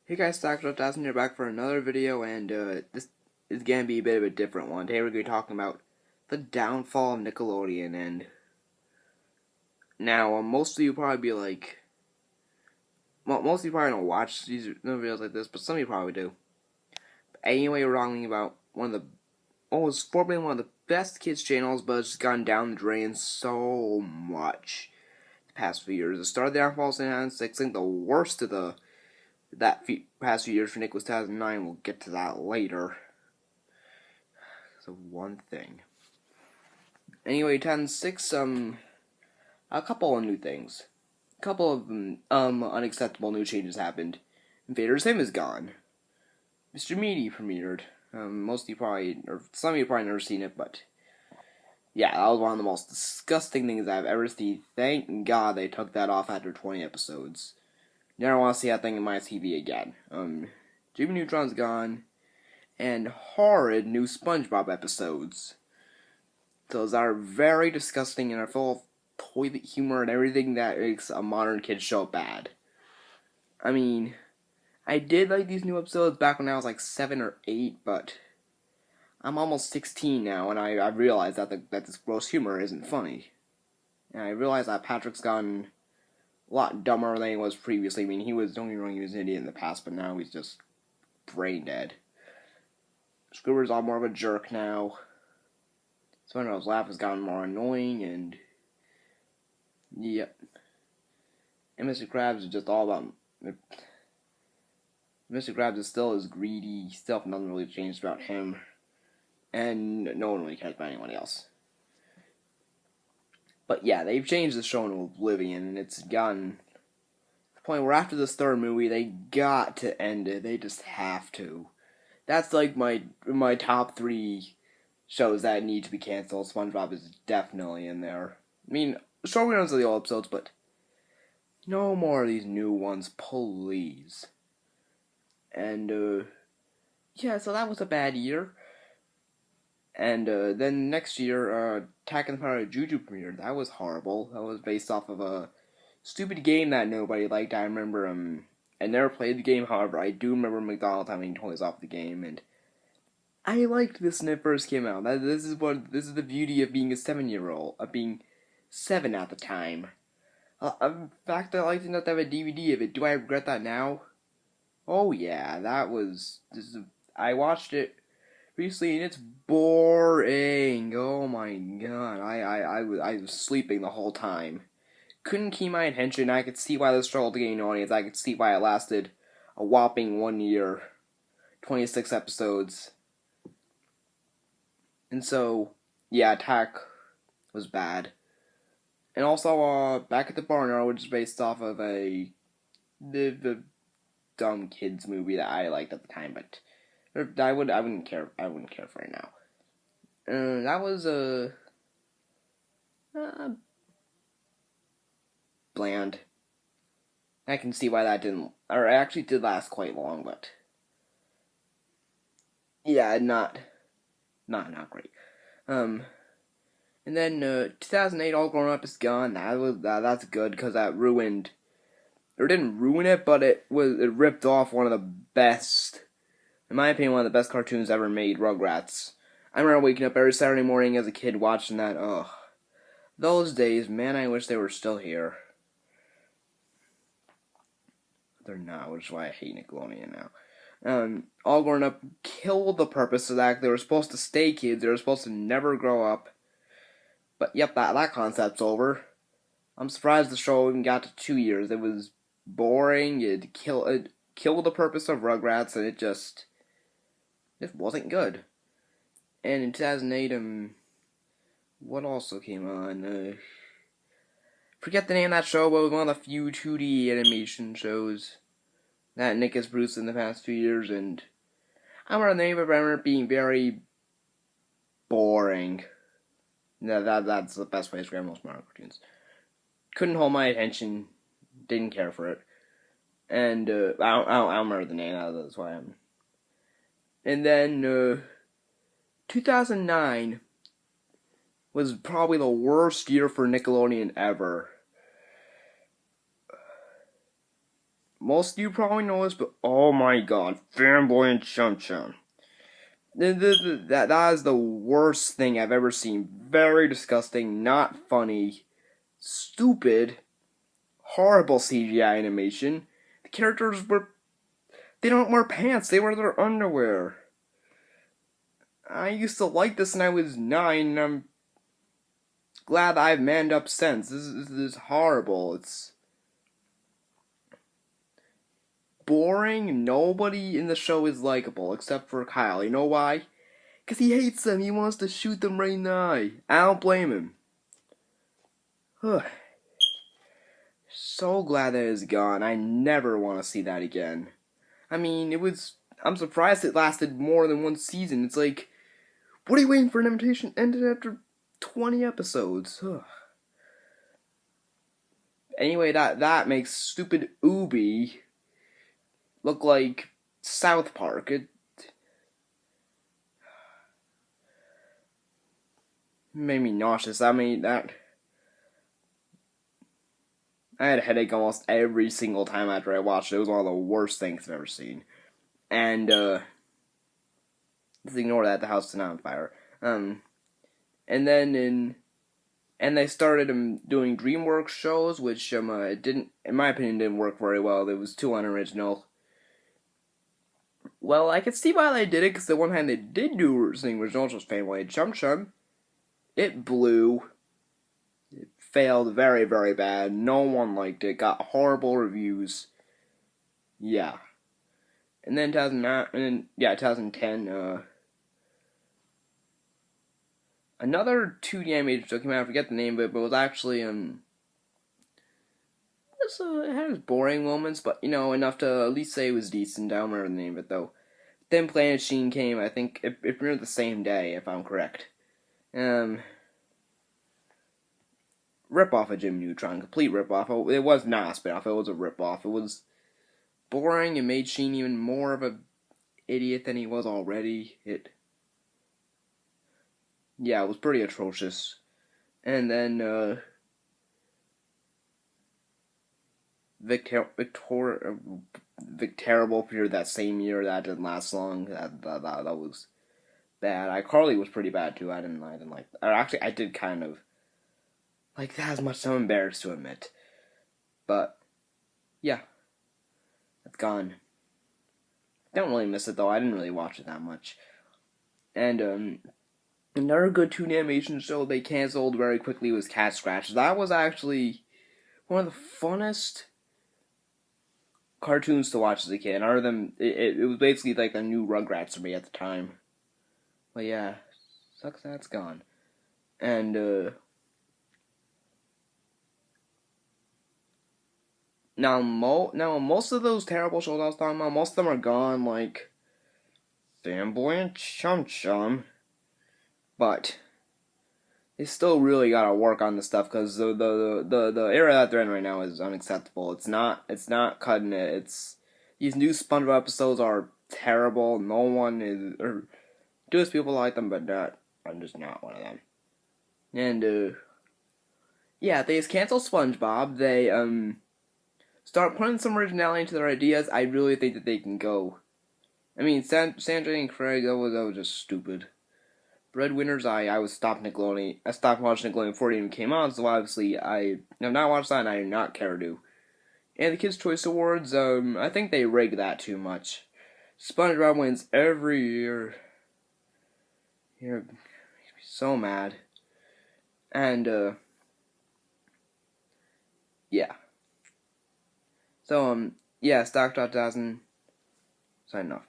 Hey guys, Dr. here back for another video, and this is gonna be a bit of a different one. Today we're gonna be talking about the downfall of Nickelodeon, and now most of you probably be like, well, most of you probably don't watch these videos like this, but some of you probably do. But anyway, we're talking about one of the, almost formerly one of the best kids channels, but it's gone down the drain so much the past few years. The start of the downfall was in 2006. I think the worst of the past few years for Nick was 2009. We'll get to that later. So one thing. Anyway, 2006, a couple of new things. A couple of unacceptable new changes happened. Invader Zim is gone. Mr. Meaty premiered. Most of you probably, or some of you probably never seen it, but yeah, that was one of the most disgusting things I've ever seen. Thank God they took that off after 20 episodes. Never want to see that thing in my TV again. Jimmy Neutron's gone, and horrid new SpongeBob episodes. Those are very disgusting and are full of toilet humor and everything that makes a modern kid show bad. I mean, I did like these new episodes back when I was like 7 or 8, but I'm almost 16 now, and I realized that that this gross humor isn't funny. And I realized that Patrick's gotten a lot dumber than he was previously. I mean, don't get me wrong, he was an idiot in the past, but now he's just brain dead. Squidward's all more of a jerk now. SpongeBob's laugh has gotten more annoying, and yep. And Mr. Krabs is just all about. Mr. Krabs is still as greedy. Stuff nothing really changed about him, and no one really cares about anyone else. But yeah, they've changed the show into oblivion, and it's gotten to the point where after this third movie, they got to end it. They just have to. That's like my top 3 shows that need to be canceled. SpongeBob is definitely in there. I mean, short runs of the old episodes, but no more of these new ones, please. And yeah, so that was a bad year. And then next year, Attack on the Power of Juju premiered. That was horrible. That was based off of a stupid game that nobody liked. I remember I never played the game. However, I do remember McDonald's having toys off the game, and I liked this when it first came out. This is the beauty of being a 7-year-old, of being 7 at the time. In fact, I liked enough to have a DVD of it. Do I regret that now? Oh yeah, I watched it recently, and it's boring. Oh my god, I was sleeping the whole time. Couldn't keep my attention. I could see why this struggled to gain an audience. I could see why it lasted a whopping 1 year, 26 episodes. And so, yeah, Attack was bad. And also, Back at the Barnyard, which is based off of the dumb kids movie that I liked at the time, but I wouldn't care for it now. That was bland. I can see why that didn't, or it actually did last quite long, but yeah, not great. And then 2008, All Grown Up is gone. That's good because that ruined, or didn't ruin it, but it ripped off one of the best, in my opinion, one of the best cartoons ever made, Rugrats. I remember waking up every Saturday morning as a kid watching that. Ugh, those days, man, I wish they were still here. They're not, which is why I hate Nickelodeon now. All Grown Up killed the purpose of that. They were supposed to stay kids. They were supposed to never grow up. But yep, that concept's over. I'm surprised the show even got to 2 years. It was boring. It killed the purpose of Rugrats, and it wasn't good. And in 2008, what also came on? Forget the name of that show, but it was one of the few 2D animation shows that Nick has produced in the past few years, and I remember the name of it, remember it being very boring. That's the best way to describe most modern cartoons. Couldn't hold my attention, didn't care for it, and I don't remember the name. That's why I'm. And then 2009 was probably the worst year for Nickelodeon ever. most of you probably know this, but oh my god, Fanboy and Chum Chum. That is the worst thing I've ever seen. Very disgusting, not funny, stupid, horrible CGI animation. The characters they don't wear pants, they wear their underwear. I used to like this when I was 9, and I'm glad I've manned up since. This is horrible. It's boring. Nobody in the show is likable except for Kyle. You know why? Because he hates them. He wants to shoot them right in the eye. I don't blame him. So glad that it's gone. I never want to see that again. I mean, I'm surprised it lasted more than one season. It's like, what are you waiting for an invitation? Ended after 20 episodes. Anyway, that makes stupid Ubi look like South Park. It made me nauseous. I mean, I had a headache almost every single time after I watched it. It was one of the worst things I've ever seen. And, just ignore that, the house is not on fire. And then and they started doing DreamWorks shows, which, it didn't, in my opinion, didn't work very well. It was too unoriginal. Well, I can see why they did it, because the one time they did do something original, which was Family and Chum Chum, it blew. It failed very, very bad. No one liked it. Got horrible reviews. Yeah. And then 2010, another 2D animated show came out. I forget the name of it, but it was actually, it had its boring moments, but, enough to at least say it was decent. I don't remember the name of it, though. Then Planet Sheen came, I think, it premiered the same day, if I'm correct. Rip-off of Jim Neutron, complete rip-off. It was not a spin-off, it was a rip-off. It was boring and made Sheen even more of a idiot than he was already. It was pretty atrocious. And then, Vic Terrible appeared that same year. That didn't last long. That was bad. iCarly was pretty bad too. I didn't like. Or actually, I did kind of like that as much as I'm embarrassed to admit. But yeah, it's gone. Don't really miss it though. I didn't really watch it that much. And another good 2D animation show they canceled very quickly was Cat Scratch. That was actually one of the funnest cartoons to watch as a kid. Other than it was basically like the new Rugrats for me at the time. But yeah, sucks that's gone. And now most of those terrible shows I was talking about, most of them are gone. Like Fanboy and Chum Chum, but they still really gotta work on the stuff because the era that they're in right now is unacceptable. It's not cutting it. These new SpongeBob episodes are terrible. No one is, or there's people like them, but I'm just not one of them. And they just cancel SpongeBob. They start putting some originality into their ideas. I really think that they can go. I mean, Sandra and Craig, that was just stupid. Breadwinners, I was stopped Nickelodeon. I stopped watching Nickelodeon before it even came out, so obviously I have not watched that and I do not care to. And the Kids' Choice Awards, I think they rigged that too much. SpongeBob wins every year. You're makes me so mad. And yeah. So Stock 2000 signing off.